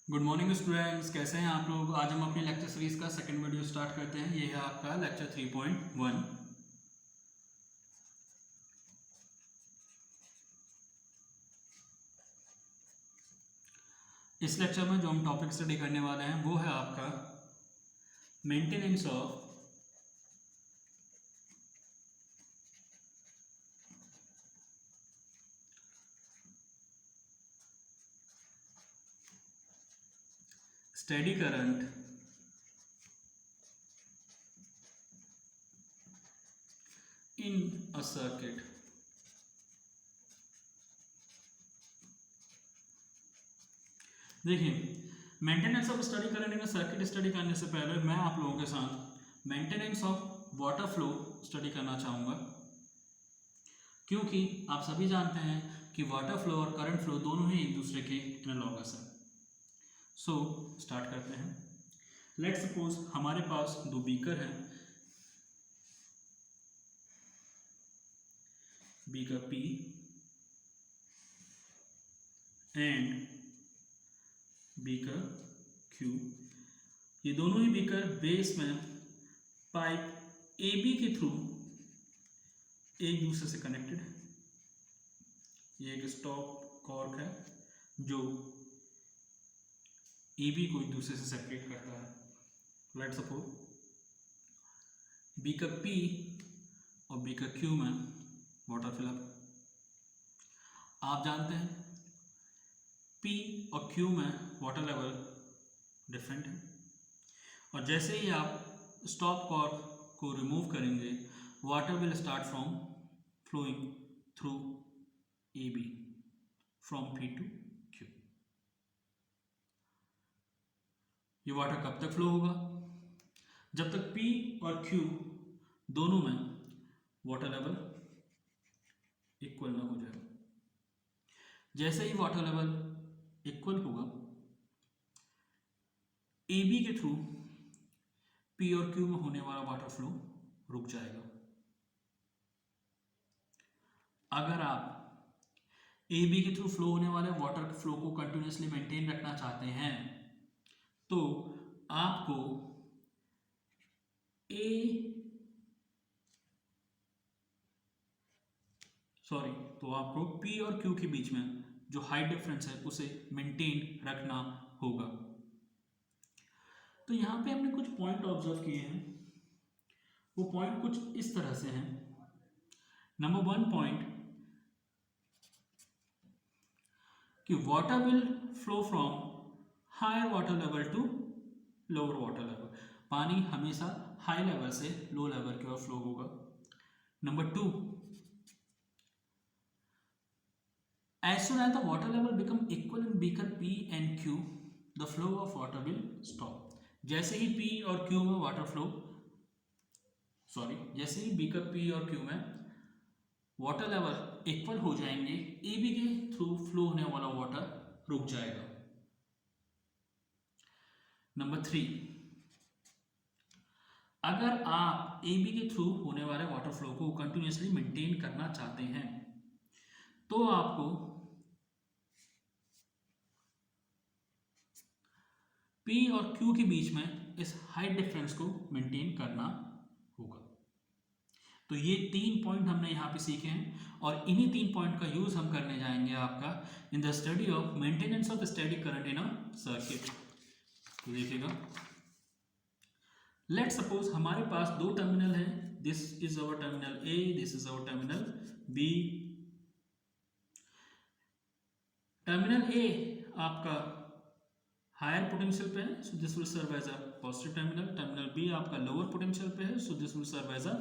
Good morning students, कैसे हैं आप लोग। आज हम अपनी लेक्चर सीरीज का सेकंड वीडियो स्टार्ट करते हैं। ये है आपका लेक्चर 3.1। इस लेक्चर में जो हम टॉपिक स्टडी करने वाले हैं वो है आपका maintenance of steady current in a circuit. देखिए, maintenance of steady current in a circuit study करने से पहले मैं आप लोगों के साथ maintenance of water flow study करना चाहूँगा, क्योंकि आप सभी जानते हैं कि वाटर फ्लो और करंट फ्लो दोनों ही एक दूसरे के एनालॉगस हैं। सो स्टार्ट करते हैं। लेट्स सपोज हमारे पास दो बीकर हैं, beaker P and beaker Q। ये दोनों ही बीकर बेस में पाइप AB के थ्रू एक दूसरे से कनेक्टेड है। ये एक स्टॉप कॉर्क है जो AB को एक दूसरे से सेपरेट करता है। लेट्स सपोज बीकर P और बीकर Q में वाटर फिलअप। आप जानते हैं P और Q में वाटर लेवल डिफरेंट है, और जैसे ही आप स्टॉप कॉर्क को रिमूव करेंगे, water will start from flowing through AB from P to Q। ये वाटर कब तक फ्लो होगा? जब तक P और Q दोनों में वाटर लेवल इक्वल ना हो जाए। जैसे ही वाटर लेवल इक्वल होगा, AB के थ्रू P और Q में होने वाला वाटर फ्लो रुक जाएगा। अगर आप AB के थ्रू फ्लो होने वाले वाटर फ्लो को कंटिन्यूसली मेंटेन रखना चाहते हैं तो आपको आपको P और Q के बीच में जो हाइट डिफरेंस है उसे मेंटेन रखना होगा। तो यहाँ पे हमने कुछ पॉइंट ऑब्जर्व किए हैं। वो पॉइंट कुछ इस तरह से हैं। नंबर 1 पॉइंट कि water will flow from higher water level to lower water level. पानी हमेशा हाई लेवल से लो लेवल की ओर फ्लो होगा। Number 2, as soon as the water level become equal in beaker P and Q, the flow of water will stop। जैसे ही P और Q में water flow जैसे ही बीकर P और Q में वाटर लेवल इक्वल हो जाएंगे, AB के through flow होने वाला वाटर रुक जाएगा। नंबर 3, अगर आप AB के थ्रू होने वाले वाटर फ्लो को कंटिन्यूसली मेंटेन करना चाहते हैं तो आपको P और Q के बीच में इस हाइट डिफरेंस को मेंटेन करना होगा। तो ये 3 पॉइंट हमने यहाँ पे सीखे हैं, और इन्हीं 3 पॉइंट का यूज हम करने जाएंगे आपका in the study of maintenance of steady current in a circuit. तो देखिएगा, लेट सपोज हमारे पास दो टर्मिनल हैं। This is our terminal A, this is our terminal B। Terminal A आपका हायर पोटेंशियल पे है, so this will serve as a positive terminal. Terminal B आपका लोअर पोटेंशियल पे है, so this will serve as a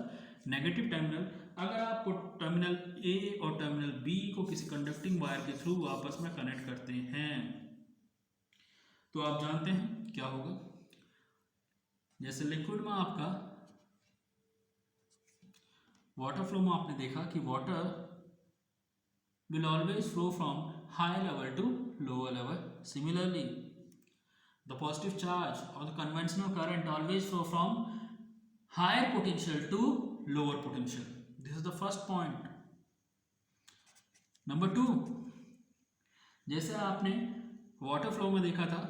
negative terminal. अगर आपको terminal A और terminal B को किसी कंडक्टिंग वायर के थ्रू आपस में कनेक्ट करते हैं तो आप जानते हैं क्या होगा। जैसे लिक्विड में आपका वाटर फ्लो में आपने देखा कि water will always flow from high level to lower level. Similarly, the positive charge or the conventional current always flow from higher potential to lower potential. This is the first point. Number 2, जैसे आपने water flow में देखा था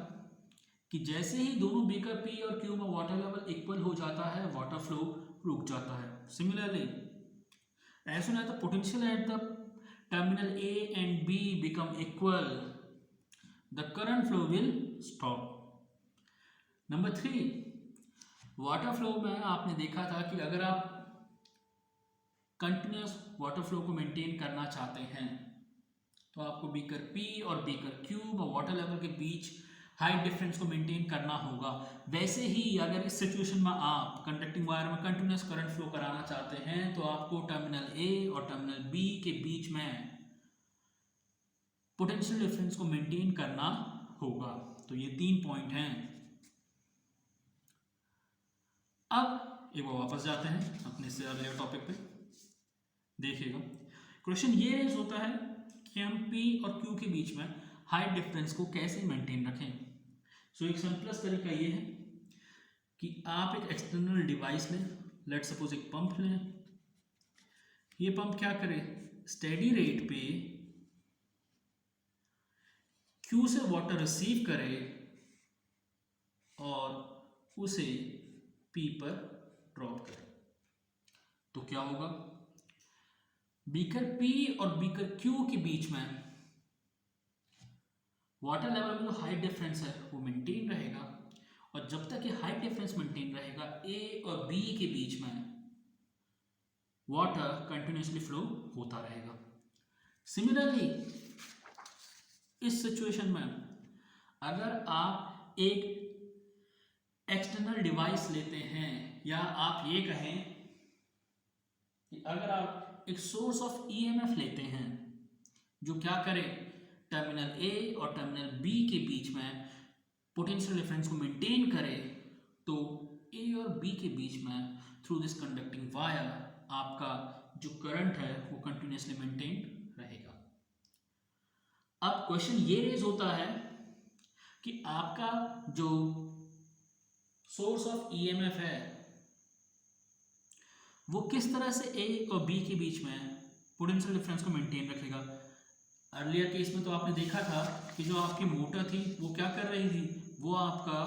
कि जैसे ही दोनों beaker P और Q में वाटर लेवल इक्वल हो जाता है, वाटर फ्लो रुक जाता है। Similarly as soon as the potential at the terminal A and B become equal, the current flow will stop. Number 3, water flow में आपने देखा था कि अगर आप कंटिन्यूस वाटर फ्लो को मेंटेन करना चाहते हैं तो आपको बीकर P और बीकर Q में वाटर लेवल के बीच हाइट डिफरेंस को मेंटेन करना होगा। वैसे ही अगर इस सिचुएशन में आप कंडक्टिंग वायर में कंटिन्यूस करंट फ्लो कराना चाहते हैं तो आपको टर्मिनल A और टर्मिनल B के बीच में पोटेंशियल डिफरेंस को मेंटेन करना होगा। तो ये 3 पॉइंट हैं। अब एक बार वापस जाते हैं अपने से अर्लियर टॉपिक पे। देखिएगा क्वेश्चन ये रेज होता है कि हम P और Q के बीच में हाइट डिफरेंस को कैसे मेंटेन रखें। सो एक सिंपलेस्ट तरीका ये है कि आप एक एक्सटर्नल डिवाइस लें, लेट सपोज एक पंप लें। ये पंप क्या करे, स्टेडी रेट पे Q से वाटर रिसीव करे और उसे P पर ड्रॉप करे। तो क्या होगा, बीकर P और बीकर Q के बीच में वाटर लेवल में जो हाइट डिफरेंस है वो मेंटेन रहेगा, और जब तक ये हाइट डिफरेंस मेंटेन रहेगा A और B के बीच में वाटर कंटिन्यूसली फ्लो होता रहेगा। सिमिलरली इस सिचुएशन में अगर आप एक एक्सटर्नल डिवाइस लेते हैं, या आप ये कहें कि अगर आप एक सोर्स ऑफ EMF लेते हैं जो क्या करे, टर्मिनल A और टर्मिनल B के बीच में पोटेंशियल डिफरेंस को मेंटेन करे, तो A और B के बीच में थ्रू दिस कंडक्टिंग वायर आपका जो करंट है वो कंटिन्यूसली मेंटेन रहेगा। अब क्वेश्चन ये रेज होता है कि आपका जो सोर्स ऑफ EMF है वो किस तरह से A और B के बीच में पोटेंशियल डिफरेंस को मेंटेन रखेगा। अर्लियर केस में तो आपने देखा था कि जो आपकी मोटर थी वो क्या कर रही थी, वो आपका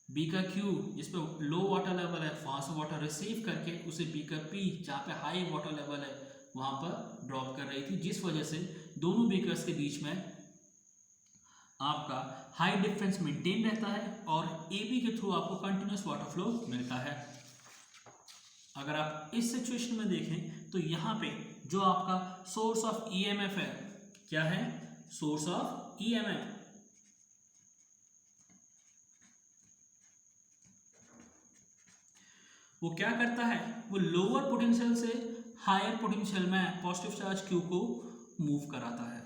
बीकर Q जिस पे लो वाटर लेवल है वहां से वाटर रिसीव करके उसे बीकर P जहाँ पे हाई वाटर लेवल है वहां पर ड्रॉप कर रही थी, जिस वजह से दोनों बीकर्स के बीच में आपका हाई डिफरेंस मेंटेन रहता है और AB के थ्रू आपको कंटिन्यूस वाटर फ्लो मिलता है। अगर आप इस सिचुएशन में देखें तो यहाँ पे जो आपका सोर्स ऑफ EMF है, क्या है, सोर्स ऑफ EMF वो क्या करता है, वो लोअर पोटेंशियल से हायर पोटेंशियल में पॉजिटिव चार्ज Q को मूव कराता है।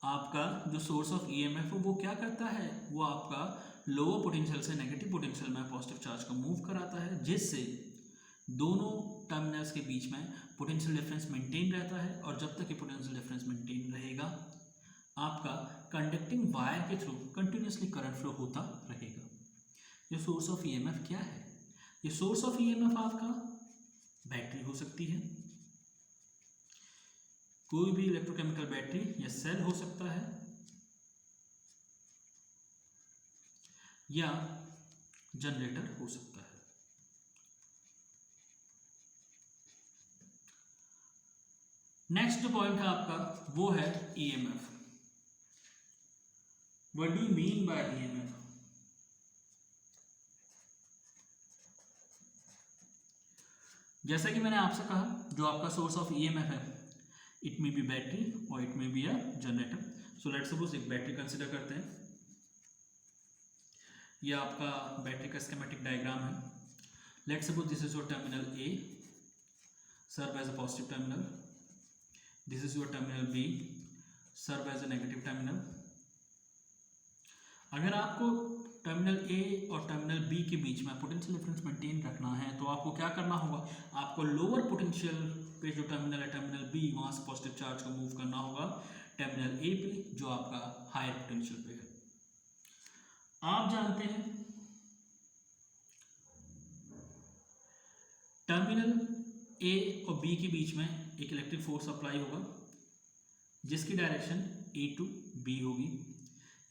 आपका जो सोर्स ऑफ EMF है वो क्या करता है, वो आपका लोअर पोटेंशियल से नेगेटिव पोटेंशियल में पॉजिटिव चार्ज को मूव कराता है, जिससे दोनों टर्मिनल्स के बीच में पोटेंशियल डिफरेंस मेंटेन रहता है, और जब तक ये पोटेंशियल डिफरेंस मेंटेन रहेगा आपका कंडक्टिंग वायर के थ्रू कंटिन्यूसली करंट फ्लो होता रहेगा। ये सोर्स ऑफ EMF क्या है, ये सोर्स ऑफ EMF आपका बैटरी हो सकती है, कोई भी इलेक्ट्रोकेमिकल बैटरी या सेल हो सकता है, या जनरेटर हो सकता है। नेक्स्ट जो पॉइंट है आपका वो है EMF। What do you mean by EMF? जैसा कि मैंने आपसे कहा, जो आपका सोर्स ऑफ EMF है इट मे बी बैटरी और it may be a generator. So let's suppose एक बैटरी कंसिडर करते हैं। यह आपका बैटरी का स्कीमेटिक डायग्राम है। Let's suppose this is your terminal A serve as a positive terminal, this is your terminal B serve as a negative terminal। अगर आपको terminal A और टर्मिनल B के बीच में पोटेंशियल डिफरेंस मेंटेन रखना है तो आपको क्या करना होगा, आपको लोअर पोटेंशियल पे जो टर्मिनल है टर्मिनल B वहां से पॉजिटिव चार्ज को मूव करना होगा टर्मिनल A पे जो आपका हायर पोटेंशियल पे है। आप जानते हैं टर्मिनल A और B के बीच में एक इलेक्ट्रिक फोर्स अप्लाई होगा जिसकी डायरेक्शन A टू B होगी।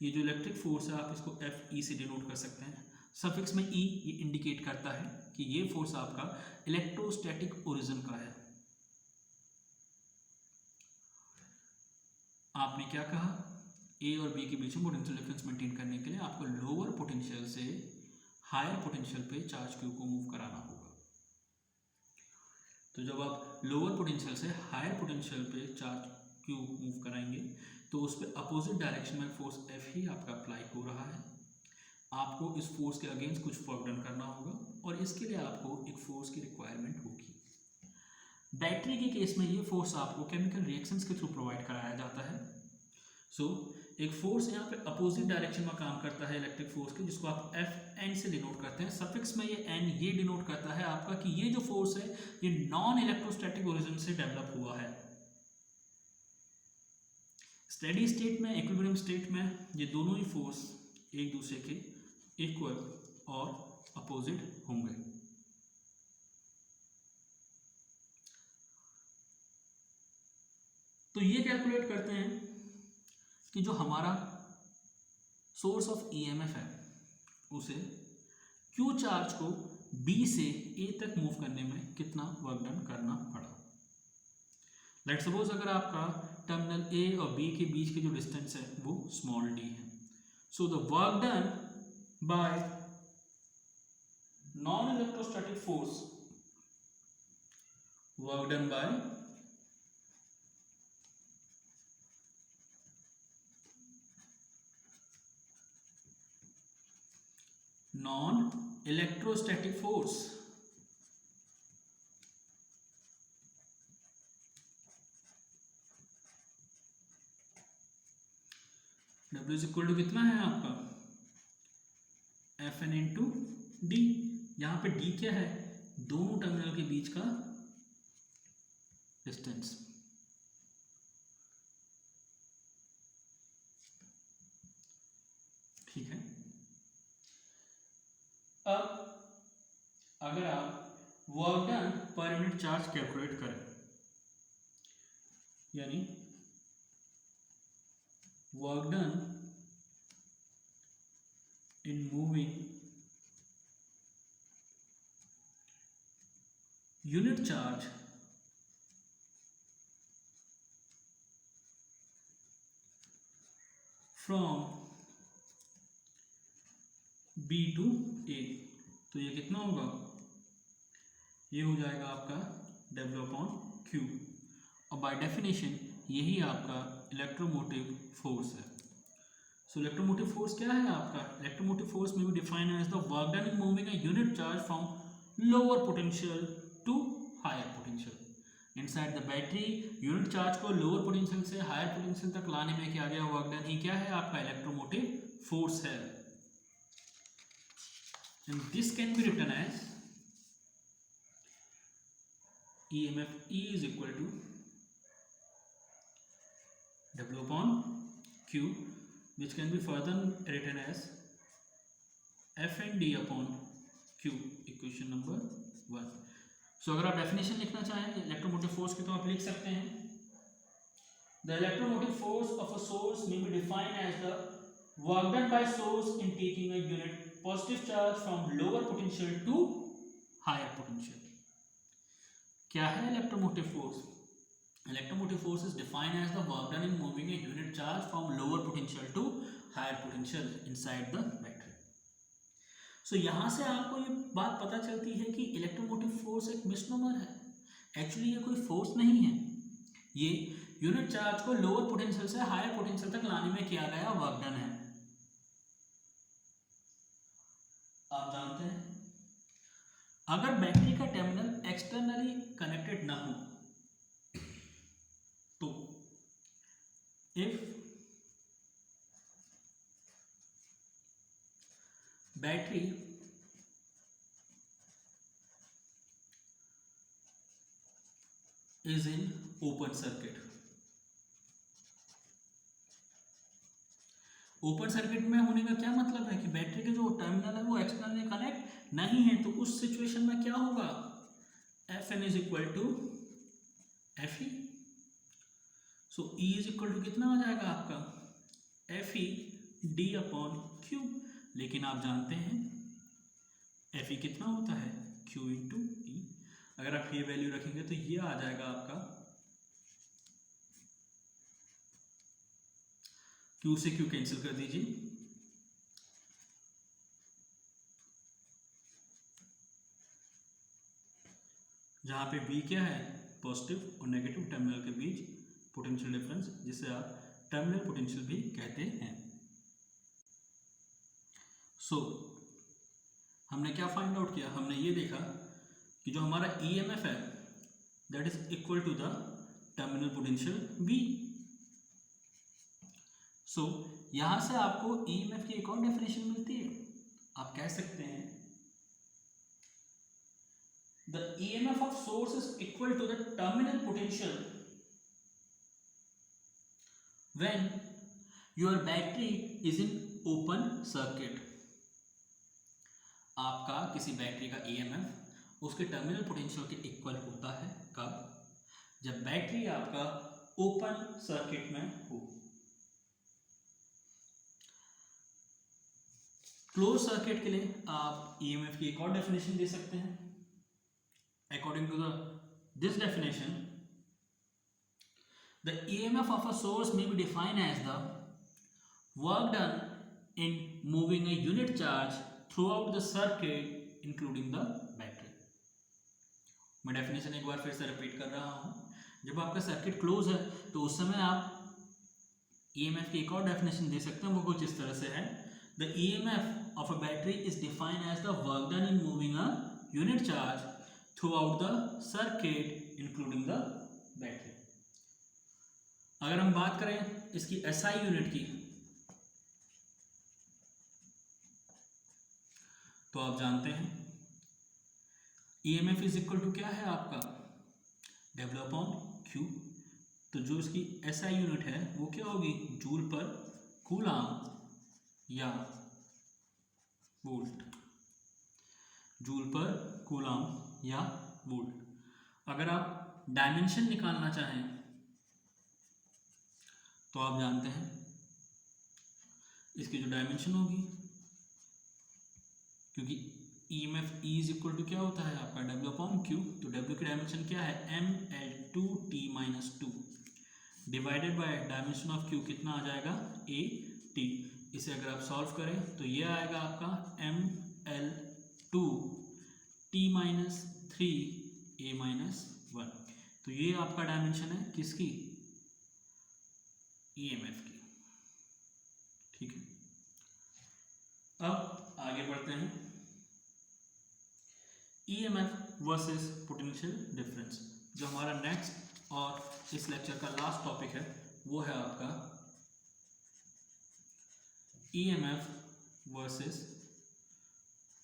ये जो इलेक्ट्रिक फोर्स है आप इसको एफ ई से डिनोट कर सकते हैं। सफिक्स में ई ये इंडिकेट करता है कि ये फोर्स आपका इलेक्ट्रोस्टैटिक ओरिजिन का है। आपने क्या कहा, ए और बी के बीच में पोटेंशियल डिफरेंस मेंटेन करने के लिए आपको लोअर पोटेंशियल से हायर पोटेंशियल पे चार्ज क्यू को मूव कराना होगा। तो जब आप लोअर पोटेंशियल से हायर पोटेंशियल पे चार्ज क्यू मूव कराएंगे तो उस पर अपोजिट डायरेक्शन में फोर्स एफ ही आपका अप्लाई हो रहा है। आपको इस फोर्स के अगेंस्ट कुछ वर्क डन करना होगा और इसके लिए आपको एक फोर्स की रिक्वायरमेंट होगी। बैटरी के केस में ये फोर्स आपको केमिकल रिएक्शंस के थ्रू प्रोवाइड कराया जाता है। सो एक फोर्स यहाँ पे अपोजिट डायरेक्शन में काम करता है इलेक्ट्रिक फोर्स के, जिसको आप एफ एन से डिनोट करते हैं। सफिक्स में ये एन ये डिनोट करता है आपका कि ये जो फोर्स है ये नॉन इलेक्ट्रोस्टैटिक ओरिजिन से डेवलप हुआ है। स्टेडी स्टेट में, इक्विलिब्रियम स्टेट में ये दोनों ही फोर्स एक दूसरे के इक्वल और अपोजिट होंगे। तो ये कैलकुलेट करते हैं कि जो हमारा सोर्स ऑफ ईएमएफ है उसे क्यू चार्ज को बी से ए तक मूव करने में कितना वर्क डन करना पड़ा। लेट सपोज अगर आपका टर्मिनल ए और बी के बीच के जो डिस्टेंस है वो स्मॉल डी है। So the work done by non electrostatic force, work done by non electrostatic force W is equal to कितना है आपका एफ एन इंटू डी। यहां पे D क्या है, दोनों टर्मिनल के बीच का डिस्टेंस। ठीक है, अब अगर आप work done per unit charge calculate करें, यानी work done in moving unit charge from B to A, तो ये कितना होगा, ये हो जाएगा आपका W अपॉन Q। और बाय डेफिनेशन यही आपका इलेक्ट्रोमोटिव फोर्स है। सो इलेक्ट्रोमोटिव फोर्स क्या है आपका, इलेक्ट्रोमोटिव फोर्स में भी define as the work done in moving a unit charge from lower potential to higher potential. Inside the battery unit charge को लोअर पोटेंशियल से हायर पोटेंशियल तक लाने में किया गया वर्क डन ही क्या है, आपका इलेक्ट्रोमोटिव फोर्स है। And this can be written as EMF E is equal to W upon Q, which can be further written as F and D upon Q, equation number 1. So अगर आप definition लिखना चाहें electromotive force की तो आप लिख सकते हैं, the electromotive force of a source may be defined as the work done by source in taking a unit positive charge from lower potential to higher potential। क्या है electromotive force, electromotive force is defined as the work done in moving a unit charge from lower potential to higher potential inside the battery. So यहां से आपको ये बात पता चलती है कि इलेक्ट्रोमोटिव फोर्स एक मिसनोमर है। एक्चुअली ये कोई फोर्स नहीं है, ये यूनिट चार्ज को लोअर पोटेंशियल से हायर पोटेंशियल तक लाने में किया गया वर्क डन है। आप जानते हैं अगर बैटरी का टर्मिनल एक्सटर्नली कनेक्टेड ना हो तो if battery is in open circuit, open circuit में होने का क्या मतलब है कि बैटरी के जो टर्मिनल है वो एक्सटर्नली कनेक्ट नहीं है, तो उस सिचुएशन में क्या होगा, F N is equal to F E. So E is equal to कितना हो जाएगा आपका एफ ई D/Q, लेकिन आप जानते हैं Fe कितना होता है, Q इंटू E। अगर आप ये वैल्यू रखेंगे तो ये आ जाएगा आपका, Q से Q कैंसिल कर दीजिए, जहाँ पे V क्या है, पॉजिटिव और नेगेटिव टर्मिनल के बीच पोटेंशियल डिफरेंस, जिसे आप टर्मिनल पोटेंशियल भी कहते हैं। सो हमने क्या फाइंड आउट किया, हमने ये देखा कि जो हमारा EMF है that is equal to the terminal potential V। So यहां से आपको EMF की एक और डेफिनेशन मिलती है, आप कह सकते हैं the EMF of source is equal to the terminal potential when your battery is in open circuit। आपका किसी बैटरी का EMF उसके टर्मिनल पोटेंशियल के इक्वल होता है, कब, जब बैटरी आपका ओपन सर्किट में हो। क्लोज सर्किट के लिए आप EMF की एक और डेफिनेशन दे सकते हैं। According to this definition, the EMF of a source may be defined as the work done in moving a unit charge throughout the circuit, including the battery। मैं definition एक बार फिर से रिपीट कर रहा हूँ। जब आपका सर्किट क्लोज है तो उस समय आप EMF की एक और डेफिनेशन दे सकते हैं, वो कुछ इस तरह से है, the EMF of a battery is defined as the work done in moving a unit charge throughout the circuit including the battery। अगर हम बात करें इसकी SI यूनिट की, तो आप जानते हैं EMF इज इक्वल टू क्या है आपका, W/Q। तो जो इसकी SI यूनिट है वो क्या होगी, जूल पर कूलम या वोल्ट, जूल पर कूलम या वोल्ट। अगर आप डायमेंशन निकालना चाहें तो आप जानते हैं इसकी जो डायमेंशन होगी, क्योंकि EMF E is equal to क्या होता है आपका, W/Q। तो W की डायमेंशन क्या है, mL2T-2 divided by dimension of Q कितना आ जाएगा, AT। इसे अगर आप सॉल्व करें तो ये आएगा आपका mL2T-3A-1। तो ये आपका डायमेंशन है किसकी, EMF की। ठीक है, अब आगे बढ़ते हैं, EMF वर्सेस पोटेंशियल डिफरेंस। जो हमारा नेक्स्ट और इस लेक्चर का लास्ट टॉपिक है वो है आपका EMF वर्सेस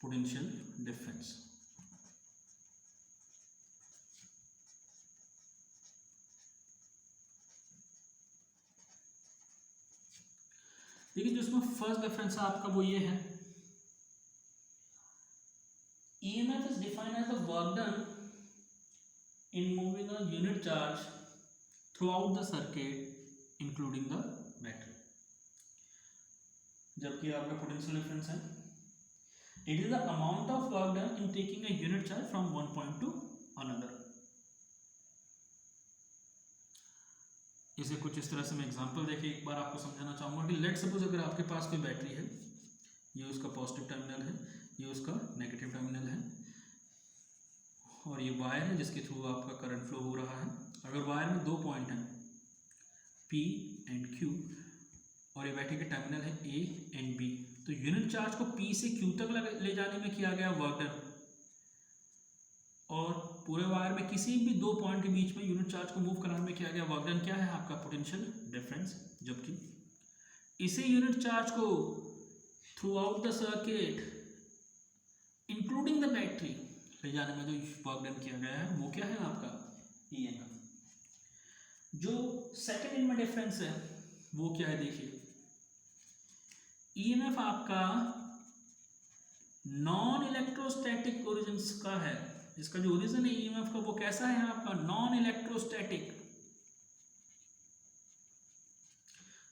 पोटेंशियल डिफरेंस। देखिए जो इसमें फर्स्ट डिफरेंस है आपका वो ये है, EMF is defined as the work done in moving a unit charge throughout the circuit including the battery। जबकि आपका पोटेंशियल डिफरेंस है, it is the amount of work done in taking a unit charge from one point to another। इसे कुछ इस तरह से मैं example देखिए एक बार आपको समझाना चाहूँगा कि लेट सपोज अगर आपके पास कोई बैटरी है, ये उसका पॉजिटिव टर्मिनल है, ये उसका नेगेटिव टर्मिनल है, और ये वायर है जिसके थ्रू आपका करंट फ्लो हो रहा है। अगर वायर में दो पॉइंट हैं P एंड Q और ये बैटरी के टर्मिनल है A एंड B, तो यूनिट चार्ज को P से Q तक ले जाने में किया गया वर्क डन, और पूरे वायर में किसी भी दो पॉइंट के बीच में यूनिट चार्ज को मूव कराने में किया गया वर्क डन क्या है आपका, पोटेंशियल डिफरेंस। जबकि इसी यूनिट चार्ज को through out the circuit including the battery ले जाने में जो वर्क डन किया गया है वो क्या है आपका, EMF। जो सेकेंड इनमें डिफरेंस है वो क्या है, देखिए EMF आपका नॉन इलेक्ट्रोस्टैटिक ओरिजिन का है। इसका जो ओरिजिन है EMF का वो कैसा है आपका, नॉन इलेक्ट्रोस्टैटिक।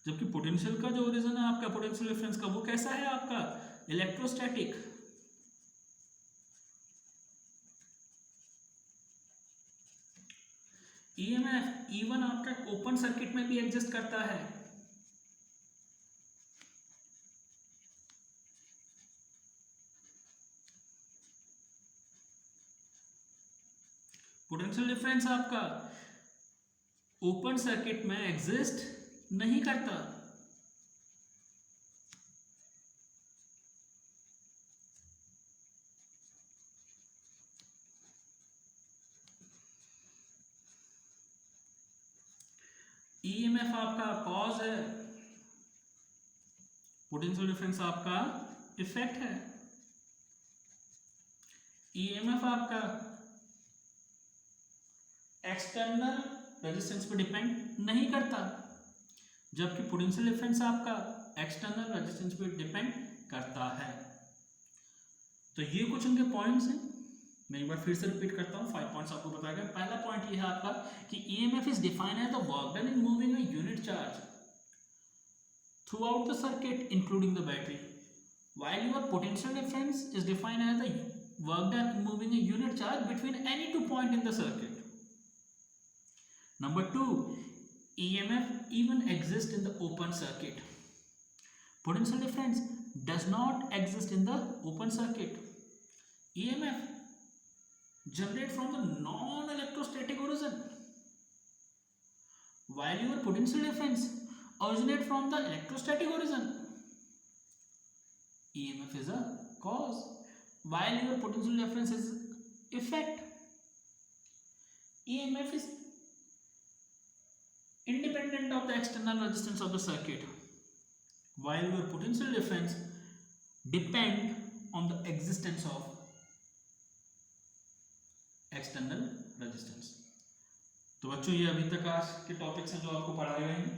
जबकि पोटेंशियल का जो ओरिजिन है आपका पोटेंशियल डिफरेंस का वो कैसा है आपका इलेक्ट्रोस्टैटिक। ईएमएफ इवन आपका ओपन सर्किट में भी एग्जिस्ट करता है। पोटेंशियल डिफरेंस आपका ओपन सर्किट में एग्जिस्ट नहीं करता। ईएमएफ आपका कॉज है, पोटेंशियल डिफरेंस आपका इफेक्ट है। ईएमएफ आपका एक्सटर्नल रेजिस्टेंस पे डिपेंड नहीं करता, जबकि पोटेंशियल डिफरेंस आपका एक्सटर्नल रेजिस्टेंस पे डिपेंड करता है। तो ये कुछ उनके पॉइंट्स हैं, मैं एक बार फिर से रिपीट करता हूँ। 5 पॉइंट्स आपको बताया गया। पहला पॉइंट ये है आपका कि EMF is defined as the work done in moving a unit charge throughout the circuit including the battery, while your potential difference is defined as the work done in moving a unit charge between any 2 points in the circuit. Number 2, EMF even exists in the open circuit. Potential difference does not exist in the open circuit. EMF generate from the non-electrostatic origin, while your potential difference originate from the electrostatic origin. EMF is a cause, while your potential difference is effect. EMF is independent of the external resistance of the circuit, while your potential difference depend on the existence of external resistance. तो बच्चों ये अभी तक आज के topics हैं जो आपको पढ़ाए गए हैं।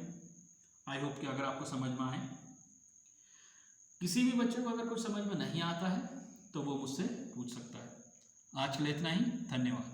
आई होप कि अगर आपको समझ में आए। किसी भी बच्चे को अगर कुछ समझ में नहीं आता है तो वो मुझसे पूछ सकता है। आज के लिए इतना ही, धन्यवाद।